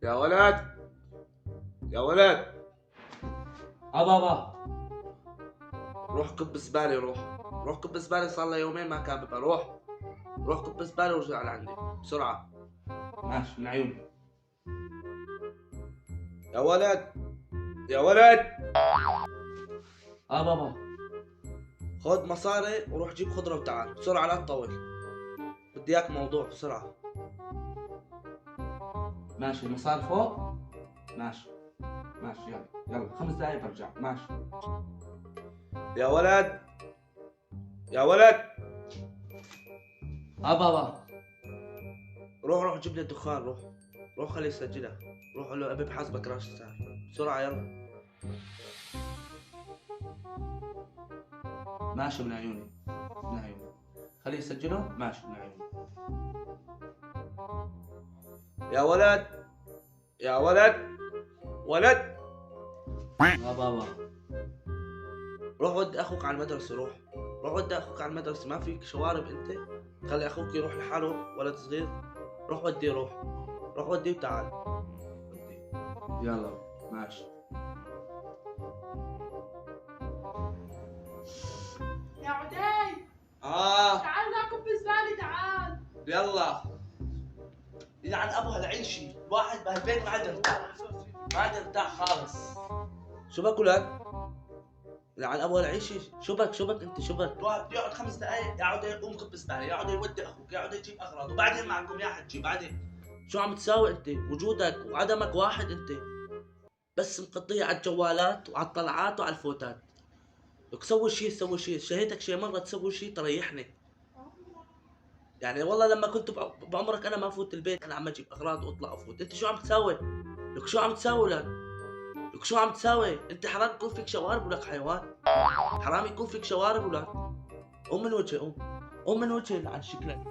يا ولد، يا ولد، بابا. روح كب زبالة. روح كب زبالة، صار له يومين ما كان ببقى. روح كب زبالة وارجع لعندي بسرعة. ماشي من عيوني. يا ولد، يا ولد، بابا. خد مصاري وروح جيب خضرة وتعال بسرعة، لا تطول. بدي اياك موضوع بسرعة. ماشي المصاري فوق. ماشي. ماشي يلا يلا 5 دقايق برجع. ماشي. يا ولد، يا ولد، بابا. روح جيب لي الدخان. روح خليه يسجلها. روح قول له ابي بحاسبك راس الساعة بسرعة يلا. ماشي من عيوني. من عيوني. خليه يسجله. ماشي من عيوني. يا ولد، يا ولد، ولد، بابا. روح ودي اخوك على المدرسة. روح ودي اخوك على المدرسة. ما فيك شوارب انت؟ خلي اخوك يروح لحاله، ولد صغير. روح وديه. روح وديه وتعال. وديه. يلا. ماشي. يا عدي، تعال ناكل بزبالة. تعال يلا. يلعن ابو هالعيشي، الواحد بهالبيت ما عاد يرتاح. ما عاد يرتاح خالص. شو بك ولاد؟ يلعن ابو هالعيشي. شو بك انت؟ شو بك؟ يقعد 5 دقايق، يقعد يقوم كب زباله، يقعد يودي اخوك، يقعد يجيب اغراض، وبعدين معكم يا حجي. بعدين شو عم تساوي انت؟ وجودك وعدمك واحد انت. بس مقضية على الجوالات وعلى الطلعات وعلى الفوتات. لك سوي شيء. شهيتك شي مرة تسوي شيء تريحني. يعني والله لما كنت بعمرك انا ما فوت البيت، انا عم اجيب اغراض واطلع افوت. انت شو عم تساوي؟ لك شو عم تساوي لك شو عم تساوي؟ انت حرام يكون فيك شوارب ولك حيوان. حرام يكون فيك شوارب ولك. قوم من وجهي، قوم من وجهي عن شكلك.